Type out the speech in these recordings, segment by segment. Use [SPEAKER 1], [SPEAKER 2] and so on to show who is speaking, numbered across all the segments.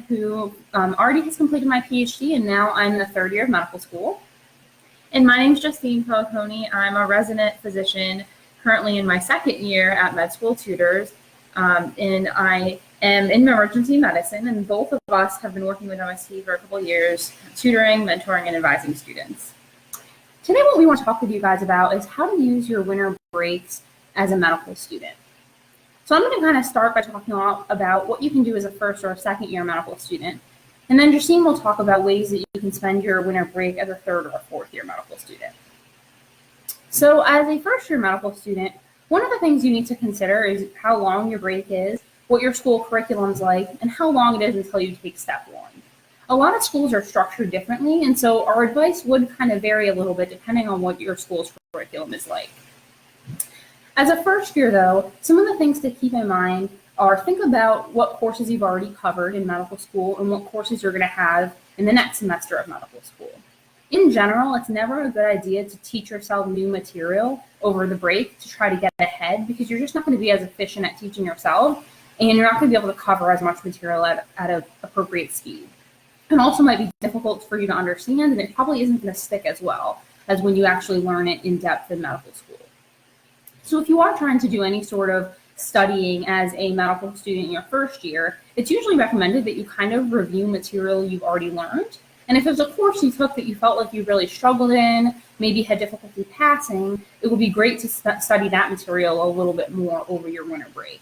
[SPEAKER 1] who already has completed my PhD, and now I'm in the third year of medical school. And my name is Justine Falcone. I'm a resident physician currently in my second year at med school tutors, and I am in emergency medicine, and both of us have been working with MST for a couple of years, tutoring, mentoring, and advising students. Today what we want to talk with you guys about is how to use your winter breaks as a medical student. So I'm going to kind of start by talking about what you can do as a first or a second year medical student. And then Justine will talk about ways that you can spend your winter break as a third or a fourth year medical student. So as a first year medical student, one of the things you need to consider is how long your break is, what your school curriculum's like, and how long it is until you take step one. A lot of schools are structured differently, and so our advice would kind of vary a little bit depending on what your school's curriculum is like. As a first year though, some of the things to keep in mind are think about what courses you've already covered in medical school and what courses you're going to have in the next semester of medical school. In general, it's never a good idea to teach yourself new material over the break to try to get ahead, because you're just not going to be as efficient at teaching yourself, and you're not going to be able to cover as much material at an appropriate speed. It also might be difficult for you to understand, and it probably isn't going to stick as well as when you actually learn it in depth in medical school. So if you are trying to do any sort of studying as a medical student in your first year, it's usually recommended that you kind of review material you've already learned. And if there's a course you took that you felt like you really struggled in, maybe had difficulty passing, it would be great to study that material a little bit more over your winter break.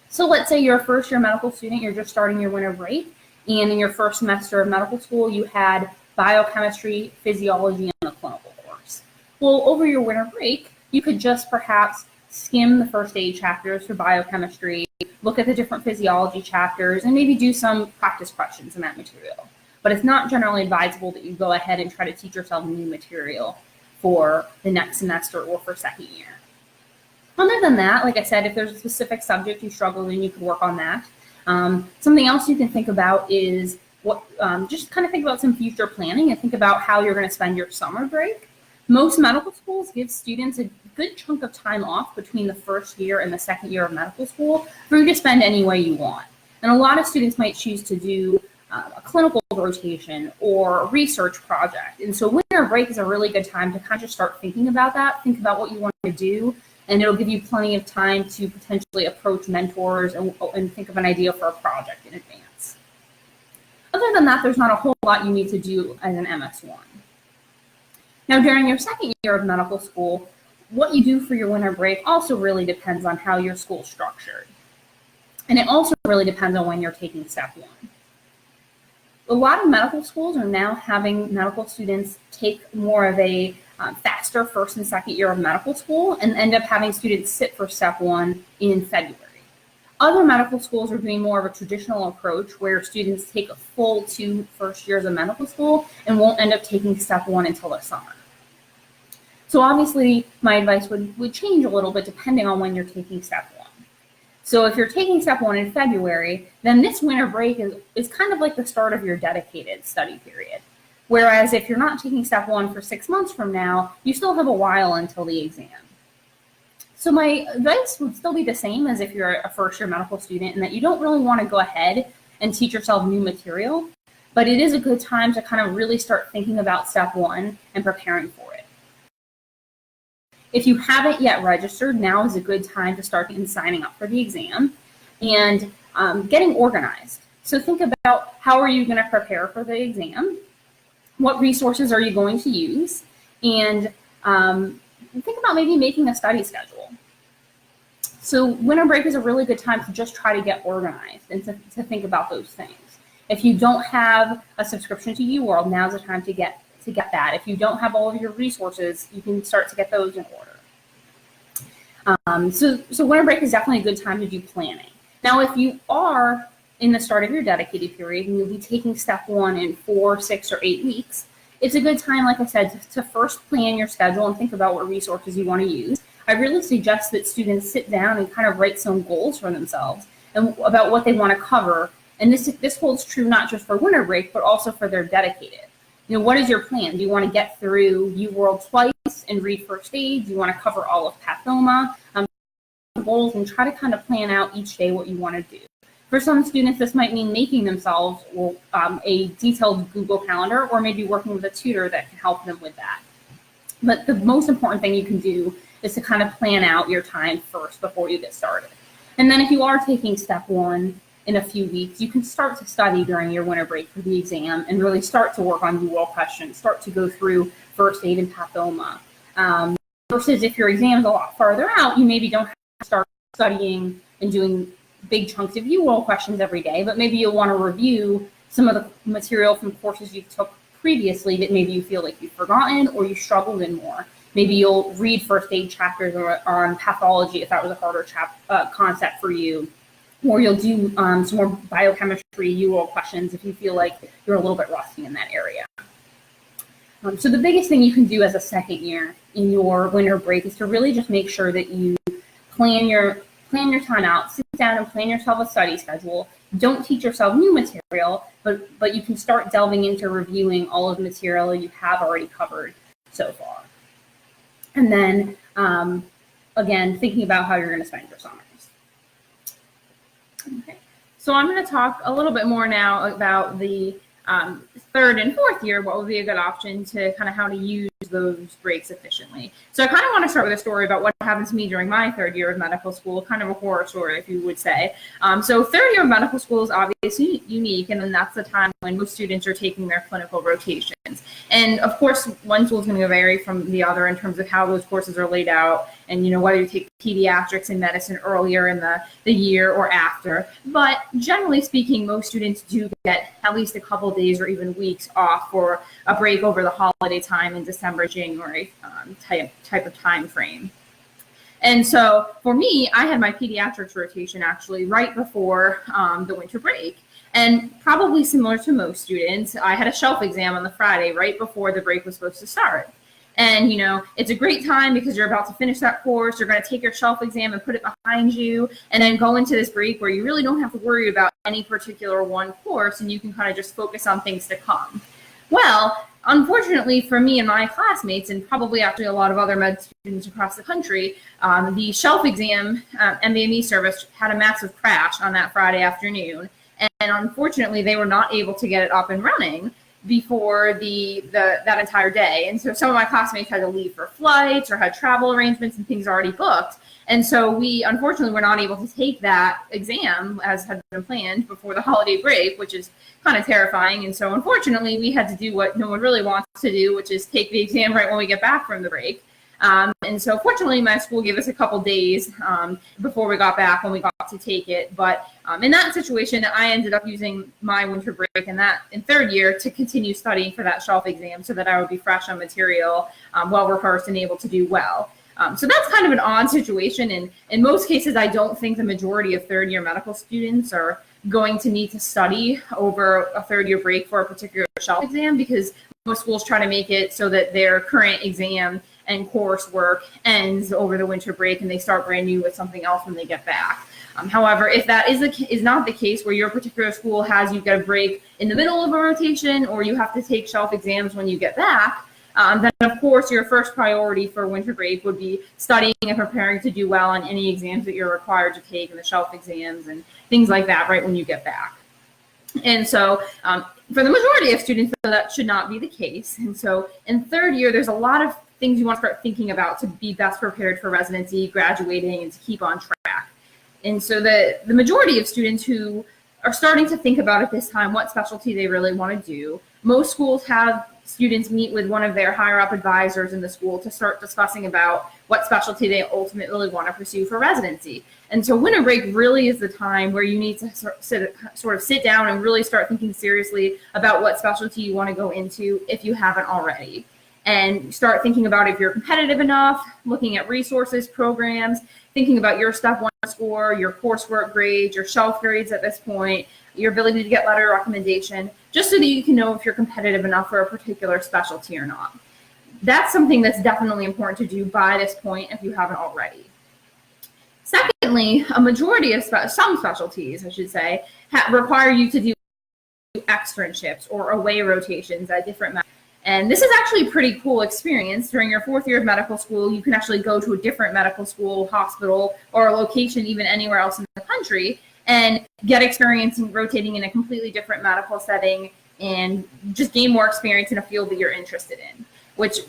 [SPEAKER 1] So let's say you're a first year medical student, you're just starting your winter break, and in your first semester of medical school, you had biochemistry, physiology, and a clinical course. Well, over your winter break, you could just perhaps skim the first aid chapters for biochemistry, look at the different physiology chapters, and maybe do some practice questions in that material. But it's not generally advisable that you go ahead and try to teach yourself new material for the next semester or for second year. Other than that, like I said, if there's a specific subject you struggle in, you could work on that. Something else you can think about is just kind of think about some future planning and think about how you're going to spend your summer break. Most medical schools give students a good chunk of time off between the first year and the second year of medical school for you to spend any way you want. And a lot of students might choose to do a clinical rotation or a research project. And so winter break is a really good time to kind of start thinking about that, think about what you want to do, and it'll give you plenty of time to potentially approach mentors and think of an idea for a project in advance. Other than that, there's not a whole lot you need to do as an MS1. Now, during your second year of medical school, what you do for your winter break also really depends on how your school's structured. And it also really depends on when you're taking step one. A lot of medical schools are now having medical students take more of a faster first and second year of medical school and end up having students sit for step one in February. Other medical schools are doing more of a traditional approach where students take a full 2 first years of medical school and won't end up taking step one until the summer. So obviously my advice would change a little bit depending on when you're taking step one. So if you're taking step one in February, then this winter break is kind of like the start of your dedicated study period. Whereas if you're not taking step one for 6 months from now, you still have a while until the exam. So my advice would still be the same as if you're a first year medical student, in that you don't really want to go ahead and teach yourself new material, but it is a good time to kind of really start thinking about step one and preparing for it. If you haven't yet registered, now is a good time to start signing up for the exam and getting organized. So think about, how are you going to prepare for the exam? What resources are you going to use? And think about maybe making a study schedule. So winter break is a really good time to just try to get organized and to think about those things. If you don't have a subscription to UWorld, now's the time to get that. If you don't have all of your resources, you can start to get those in order. So winter break is definitely a good time to do planning. Now, if you are in the start of your dedicated period and you'll be taking step one in 4, 6, or 8 weeks, it's a good time, like I said, to first plan your schedule and think about what resources you want to use. I really suggest that students sit down and kind of write some goals for themselves and about what they want to cover. And this holds true not just for winter break, but also for their dedicated. You know, what is your plan? Do you want to get through UWorld twice and read first aid? Do you want to cover all of pathoma? Goals, and try to kind of plan out each day what you want to do. For some students, this might mean making themselves a detailed Google Calendar, or maybe working with a tutor that can help them with that. But the most important thing you can do is to kind of plan out your time first before you get started. And then if you are taking step one in a few weeks, you can start to study during your winter break for the exam and really start to work on UL questions, start to go through first aid and pathoma. Versus if your exam is a lot farther out, you maybe don't have to start studying and doing big chunks of UL questions every day, but maybe you'll want to review some of the material from courses you took previously that maybe you feel like you've forgotten or you struggled in more. Maybe you'll read first aid chapters or on pathology if that was a harder concept for you, or you'll do some more biochemistry UL questions if you feel like you're a little bit rusty in that area. So the biggest thing you can do as a second year in your winter break is to really just make sure that you plan your time out, sit down and plan yourself a study schedule. Don't teach yourself new material, but you can start delving into reviewing all of the material you have already covered so far. And then, again, thinking about how you're going to spend your summers. Okay, so I'm going to talk a little bit more now about the third and fourth year, what would be a good option to kind of how to use those breaks efficiently. So I kind of want to start with a story about what happened to me during my third year of medical school, kind of a horror story, if you would say. So third year of medical school is obviously unique, and then that's the time when most students are taking their clinical rotations. And of course, one school is going to vary from the other in terms of how those courses are laid out, and whether you take pediatrics and medicine earlier in the year or after. But generally speaking, most students do get at least a couple of days or even weeks off for a break over the holiday time in December, January type of time frame. And so for me, I had my pediatrics rotation actually right before the winter break. And probably similar to most students, I had a shelf exam on the Friday right before the break was supposed to start. And, it's a great time because you're about to finish that course. You're going to take your shelf exam and put it behind you and then go into this break where you really don't have to worry about any particular one course, and you can kind of just focus on things to come. Well, unfortunately for me and my classmates, and probably actually a lot of other med students across the country, the shelf exam MBME service had a massive crash on that Friday afternoon. And unfortunately, they were not able to get it up and running before that entire day. And so some of my classmates had to leave for flights or had travel arrangements and things already booked. And so we unfortunately were not able to take that exam as had been planned before the holiday break, which is kind of terrifying. And so unfortunately, we had to do what no one really wants to do, which is take the exam right when we get back from the break. And so fortunately, my school gave us a couple days before we got back when we got to take it. But in that situation, I ended up using my winter break in third year to continue studying for that shelf exam so that I would be fresh on material, well rehearsed, and able to do well. So that's kind of an odd situation. And in most cases, I don't think the majority of third year medical students are going to need to study over a third year break for a particular shelf exam, because most schools try to make it so that their current exam and coursework ends over the winter break and they start brand new with something else when they get back. However, if that is not the case, where your particular school has you get a break in the middle of a rotation, or you have to take shelf exams when you get back, then of course your first priority for winter break would be studying and preparing to do well on any exams that you're required to take, and the shelf exams and things like that right when you get back. And so for the majority of students, that should not be the case. And so in third year, there's a lot of things you want to start thinking about to be best prepared for residency, graduating, and to keep on track. And so the majority of students who are starting to think about at this time what specialty they really want to do, most schools have students meet with one of their higher up advisors in the school to start discussing about what specialty they ultimately want to pursue for residency. And so winter break really is the time where you need to sort of sit down and really start thinking seriously about what specialty you want to go into if you haven't already. And start thinking about if you're competitive enough, looking at resources, programs, thinking about your step one score, your coursework grades, your shelf grades at this point, your ability to get letter recommendation, just so that you can know if you're competitive enough for a particular specialty or not. That's something that's definitely important to do by this point if you haven't already. Secondly, a majority of some specialties, I should say, require you to do externships or away rotations at different medical. And this is actually a pretty cool experience. During your fourth year of medical school, you can actually go to a different medical school, hospital, or a location even anywhere else in the country and get experience in rotating in a completely different medical setting and just gain more experience in a field that you're interested in.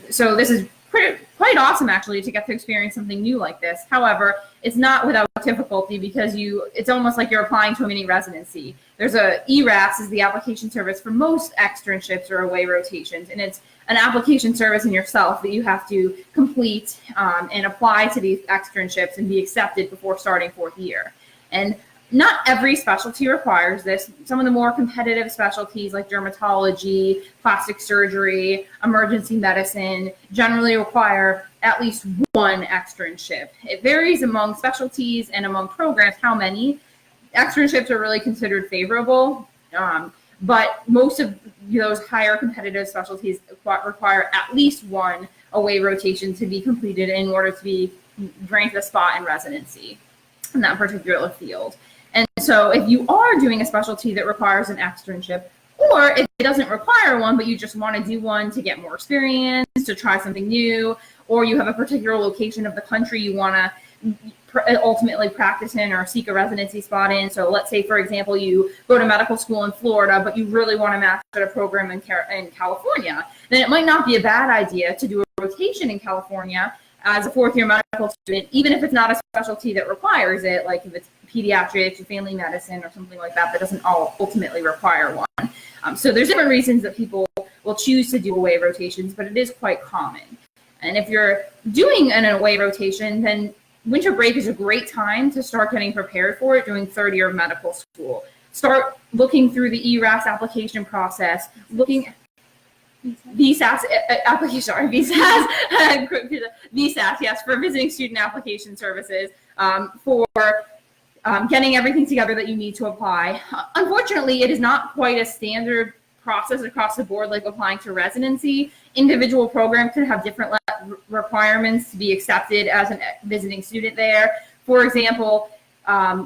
[SPEAKER 1] So this is quite awesome, actually, to get to experience something new like this. However, it's not without difficulty because it's almost like you're applying to a mini residency. There's ERAS is the application service for most externships or away rotations, and it's an application service in yourself that you have to complete and apply to these externships and be accepted before starting fourth year. And not every specialty requires this. Some of the more competitive specialties like dermatology, plastic surgery, emergency medicine generally require at least one externship. It varies among specialties and among programs how many. Externships are really considered favorable, but most of those higher competitive specialties require at least one away rotation to be completed in order to be granted a spot in residency in that particular field. And so if you are doing a specialty that requires an externship, or if it doesn't require one, but you just want to do one to get more experience, to try something new, or you have a particular location of the country you want to ultimately practice in or seek a residency spot in. So let's say, for example, you go to medical school in Florida, but you really want to master a program in California, then it might not be a bad idea to do a rotation in California as a fourth year medical student, even if it's not a specialty that requires it, like if it's pediatrics or family medicine or something like that doesn't ultimately require one. So there's different reasons that people will choose to do away rotations, but it is quite common. And if you're doing an away rotation, then winter break is a great time to start getting prepared for it during third year of medical school. Start looking through the ERAS application process, looking VSAS application, sorry, VSAS, VSAS, yes, for visiting student application services, for getting everything together that you need to apply. Unfortunately, it is not quite a standard process across the board like applying to residency. Individual programs can have different requirements to be accepted as a visiting student there. For example,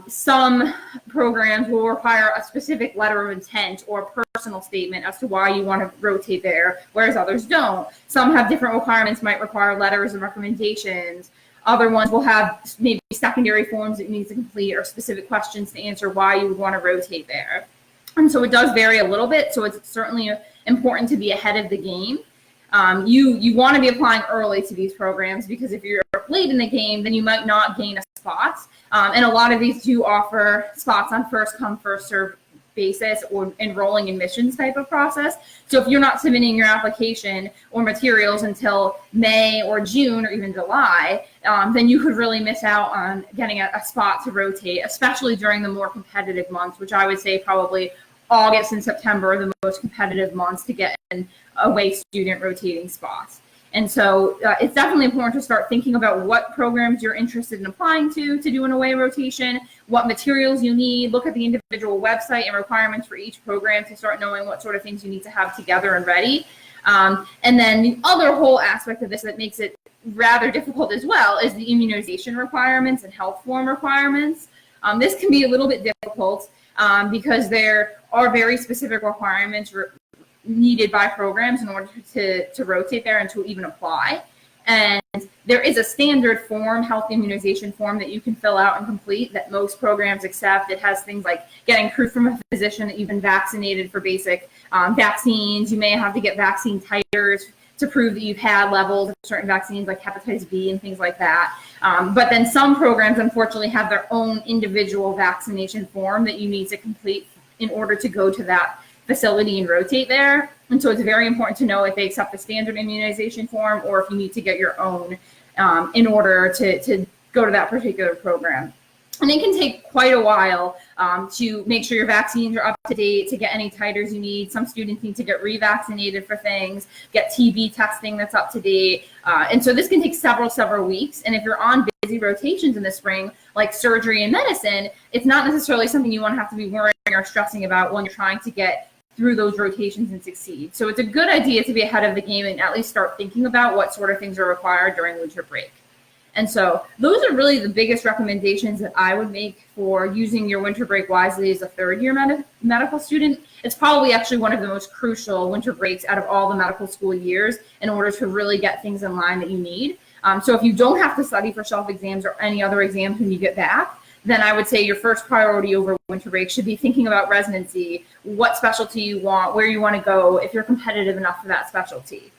[SPEAKER 1] some programs will require a specific letter of intent or personal statement as to why you want to rotate there, whereas others don't. Some have different requirements, might require letters and recommendations. Other ones will have maybe secondary forms that you need to complete or specific questions to answer why you would want to rotate there. And so it does vary a little bit, so it's certainly important to be ahead of the game. You want to be applying early to these programs because if you're late in the game, then you might not gain a spot. And a lot of these do offer spots on first come, first serve basis or enrolling admissions type of process. So if you're not submitting your application or materials until May or June or even July, then you could really miss out on getting a spot to rotate, especially during the more competitive months, which I would say probably August and September are the most competitive months to get an away student rotating spots. And so it's definitely important to start thinking about what programs you're interested in applying to do an away rotation, what materials you need, look at the individual website and requirements for each program to start knowing what sort of things you need to have together and ready. And then the other whole aspect of this that makes it rather difficult as well is the immunization requirements and health form requirements. This can be a little bit difficult because there are very specific requirements needed by programs in order to rotate there and to even apply. And there is a standard form, health immunization form, that you can fill out and complete that most programs accept. It has things like getting proof from a physician that you've been vaccinated for basic vaccines. You may have to get vaccine titers to prove that you've had levels of certain vaccines like hepatitis B and things like that. But then some programs, unfortunately, have their own individual vaccination form that you need to complete in order to go to that facility and rotate there. And so it's very important to know if they accept the standard immunization form or if you need to get your own in order to go to that particular program. And it can take quite a while to make sure your vaccines are up to date, to get any titers you need. Some students need to get revaccinated for things, get TB testing that's up to date. And so this can take several weeks. And if you're on busy rotations in the spring, like surgery and medicine, it's not necessarily something you want to have to be worrying or stressing about when you're trying to get through those rotations and succeed. So it's a good idea to be ahead of the game and at least start thinking about what sort of things are required during winter break. And so those are really the biggest recommendations that I would make for using your winter break wisely as a third year medical student. It's probably actually one of the most crucial winter breaks out of all the medical school years in order to really get things in line that you need. So if you don't have to study for self exams or any other exams when you get back, then I would say your first priority over winter break should be thinking about residency, what specialty you want, where you want to go, if you're competitive enough for that specialty.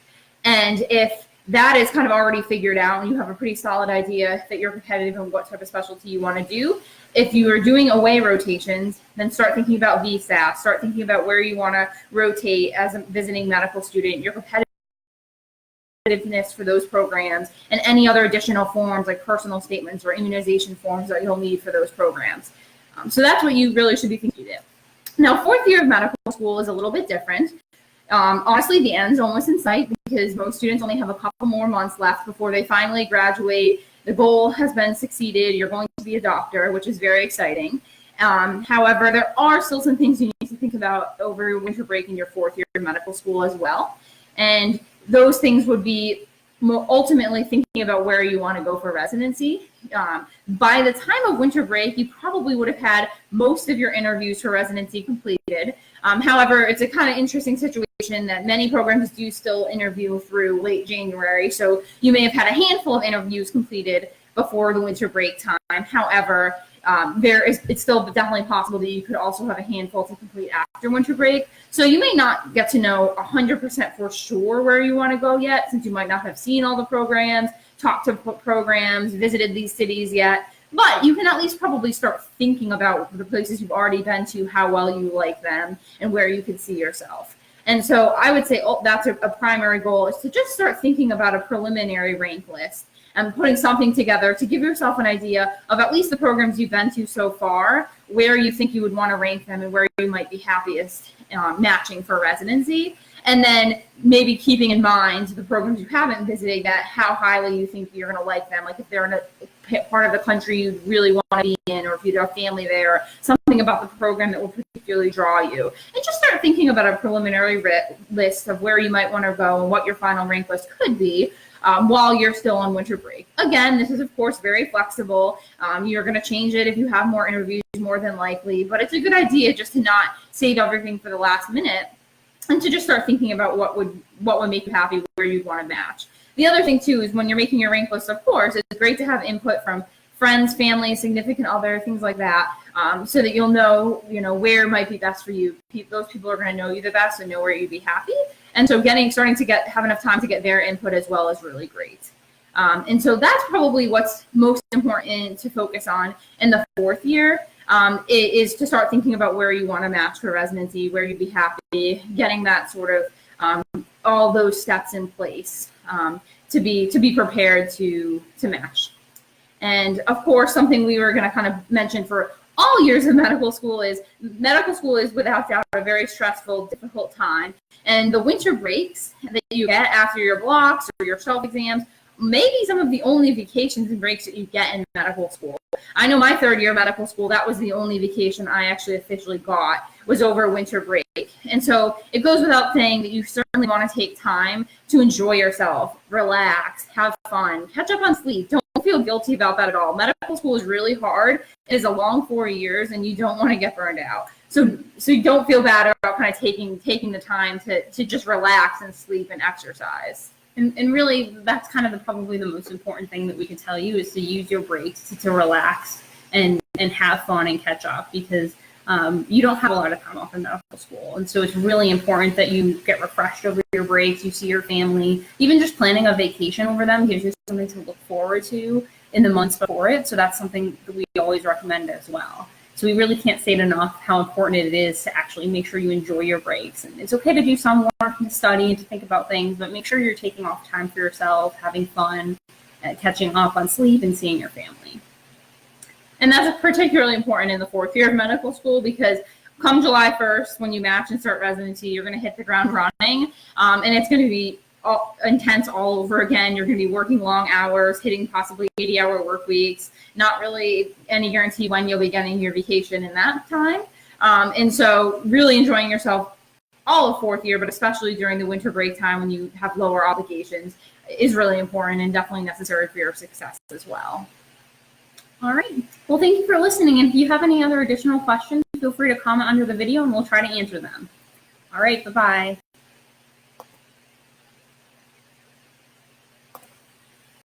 [SPEAKER 1] And if that is kind of already figured out and you have a pretty solid idea that you're competitive in what type of specialty you want to do, if you are doing away rotations, then start thinking about VSAT, start thinking about where you want to rotate as a visiting medical student, your competitiveness for those programs, and any other additional forms like personal statements or immunization forms that you'll need for those programs. So that's what you really should be thinking of. Now, fourth year of medical school is a little bit different. Honestly, the end's almost in sight because most students only have a couple more months left before they finally graduate. The goal has been succeeded. You're going to be a doctor, which is very exciting. However, there are still some things you need to think about over winter break in your fourth year of medical school as well. And those things would be more ultimately thinking about where you want to go for residency. By the time of winter break, you probably would have had most of your interviews for residency completed. However, it's a kind of interesting situation that many programs do still interview through late January. So you may have had a handful of interviews completed before the winter break time. However, it's still definitely possible that you could also have a handful to complete after winter break. So you may not get to know 100% for sure where you want to go yet, since you might not have seen all the programs, talked to programs, visited these cities yet. But you can at least probably start thinking about the places you've already been to, how well you like them, and where you could see yourself. And so I would say that's a primary goal, is to just start thinking about a preliminary rank list and putting something together to give yourself an idea of at least the programs you've been to so far, where you think you would want to rank them and where you might be happiest matching for residency. And then maybe keeping in mind the programs you haven't visited, that how highly you think you're going to like them. Like if they're in a part of the country you really want to be in, or if you have family there, something about the program that will particularly draw you. And just start thinking about a preliminary list of where you might want to go and what your final rank list could be while you're still on winter break. Again, this is, of course, very flexible. You're going to change it if you have more interviews, more than likely. But it's a good idea just to not save everything for the last minute, and to just start thinking about what would make you happy, where you'd want to match. The other thing, too, is when you're making your rank list, of course, it's great to have input from friends, family, significant other, things like that, so that you'll know, where might be best for you. Those people are going to know you the best and know where you'd be happy. And so starting to have enough time to get their input as well is really great. And so that's probably what's most important to focus on in the fourth year. Is to start thinking about where you want to match for residency, where you'd be happy, getting that sort of all those steps in place to be prepared to match. And of course, something we were going to kind of mention for all years of medical school is without doubt a very stressful, difficult time. And the winter breaks that you get after your blocks or your self-exams, maybe some of the only vacations and breaks that you get in medical school. I know my third year of medical school, that was the only vacation I actually officially got, was over winter break. And so it goes without saying that you certainly want to take time to enjoy yourself, relax, have fun, catch up on sleep. Don't feel guilty about that at all. Medical school is really hard. It is a long 4 years, and you don't want to get burned out. So you don't feel bad about kind of taking the time to just relax and sleep and exercise. And really, that's kind of probably the most important thing that we can tell you, is to use your breaks to relax and have fun and catch up, because you don't have a lot of time off in medical school. And so it's really important that you get refreshed over your breaks, you see your family. Even just planning a vacation over them gives you something to look forward to in the months before it. So that's something that we always recommend as well. So we really can't say it enough how important it is to actually make sure you enjoy your breaks. And it's okay to do some work and study and to think about things, but make sure you're taking off time for yourself, having fun, catching up on sleep, and seeing your family. And that's particularly important in the fourth year of medical school, because come July 1st, when you match and start residency, you're going to hit the ground running, and it's going to be intense all over again. You're going to be working long hours, hitting possibly 80-hour work weeks, not really any guarantee when you'll be getting your vacation in that time. And so really enjoying yourself all of fourth year, but especially during the winter break time when you have lower obligations, is really important and definitely necessary for your success as well. All right. Well, thank you for listening. And if you have any other additional questions, feel free to comment under the video and we'll try to answer them. All right. Bye-bye.